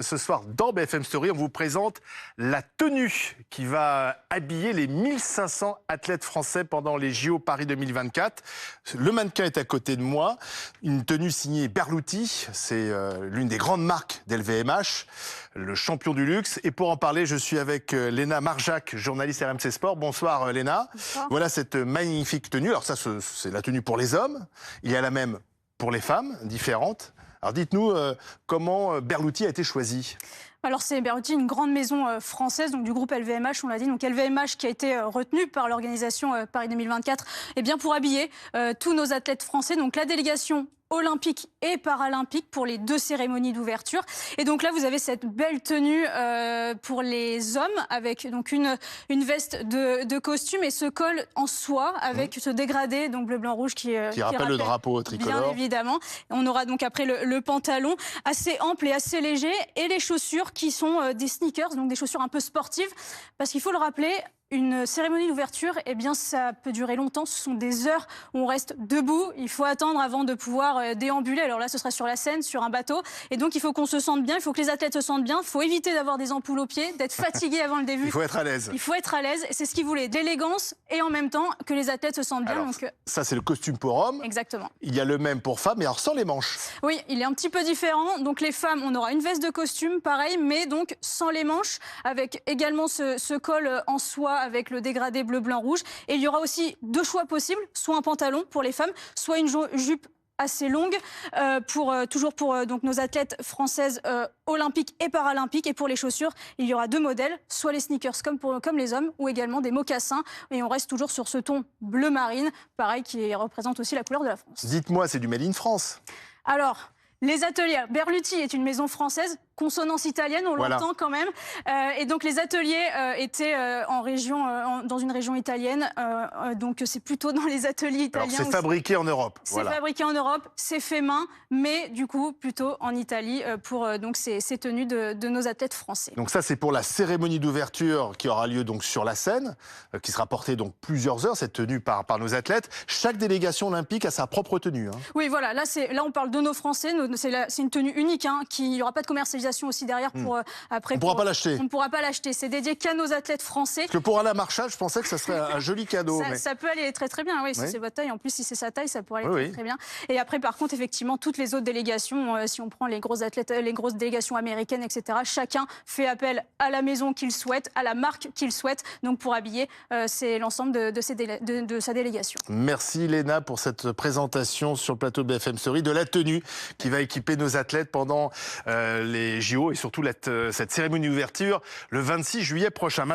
Ce soir, dans BFM Story, on vous présente la tenue qui va habiller les 1500 athlètes français pendant les JO Paris 2024. Le mannequin est à côté de moi. Une tenue signée Berluti. C'est l'une des grandes marques d'LVMH, le champion du luxe. Et pour en parler, je suis avec Léna Marjac, journaliste RMC Sport. Bonsoir Léna. Bonsoir. Voilà cette magnifique tenue. Alors ça, c'est la tenue pour les hommes. Il y a la même pour les femmes, différente. Alors dites-nous comment Berluti a été choisi. Alors c'est Berluti, une grande maison française, donc du groupe LVMH, on l'a dit. Donc LVMH qui a été retenu par l'organisation Paris 2024, eh bien pour habiller tous nos athlètes français. Donc la délégation olympique et paralympique pour les deux cérémonies d'ouverture. Et donc là, vous avez cette belle tenue pour les hommes avec donc une veste de costume et ce col en soie avec ce dégradé donc bleu, blanc, rouge qui rappelle le drapeau tricolore. Bien évidemment. On aura donc après le pantalon assez ample et assez léger et les chaussures qui sont des sneakers, donc des chaussures un peu sportives parce qu'il faut le rappeler, une cérémonie d'ouverture, eh bien, ça peut durer longtemps. Ce sont des heures où on reste debout. Il faut attendre avant de pouvoir déambuler. Alors là, ce sera sur la Seine, sur un bateau. Et donc, il faut qu'on se sente bien. Il faut que les athlètes se sentent bien. Il faut éviter d'avoir des ampoules aux pieds, d'être fatigué avant le début. Il faut être à l'aise. Il faut être à l'aise. Et c'est ce qu'ils voulaient, de l'élégance et en même temps que les athlètes se sentent bien. Alors, donc, ça, c'est le costume pour hommes. Exactement. Il y a le même pour femmes, mais alors sans les manches. Oui, il est un petit peu différent. Donc, les femmes, on aura une veste de costume, pareil, mais donc sans les manches, avec également ce col en soie avec le dégradé bleu, blanc, rouge. Et il y aura aussi deux choix possibles, soit un pantalon pour les femmes, soit une jupe assez longue toujours pour donc nos athlètes françaises olympiques et paralympiques. Et pour les chaussures, il y aura deux modèles, soit les sneakers comme les hommes ou également des mocassins. Et on reste toujours sur ce ton bleu marine, pareil, qui représente aussi la couleur de la France. Dites-moi, c'est du Made in France. Alors, les ateliers, Berluti est une maison française, consonance italienne, on l'entend quand même. Et donc les ateliers étaient dans une région italienne. Donc c'est plutôt dans les ateliers italiens. Alors c'est fabriqué en Europe. C'est fabriqué en Europe, c'est fait main, mais du coup plutôt en Italie pour donc ces tenues de nos athlètes français. Donc ça c'est pour la cérémonie d'ouverture qui aura lieu donc sur la Seine, qui sera portée donc plusieurs heures, cette tenue par nos athlètes. Chaque délégation olympique a sa propre tenue. Hein. Oui voilà, là on parle de nos Français, c'est une tenue unique, hein, il n'y aura pas de commercialisation aussi derrière pour après. On ne pourra pas l'acheter. On ne pourra pas l'acheter. C'est dédié qu'à nos athlètes français. Parce que pour Alain Marchal, je pensais que ça serait un joli cadeau. Ça peut aller très très bien, oui, si c'est votre taille. En plus, si c'est sa taille, ça pourrait aller très bien. Et après, par contre, effectivement, toutes les autres délégations, si on prend les grosses athlètes, les grosses délégations américaines, etc., chacun fait appel à la maison qu'il souhaite, à la marque qu'il souhaite, donc pour habiller c'est l'ensemble de sa délégation. Merci Léna pour cette présentation sur le plateau de BFM Story de la tenue qui va équiper nos athlètes pendant les JO et surtout cette cérémonie d'ouverture le 26 juillet prochain.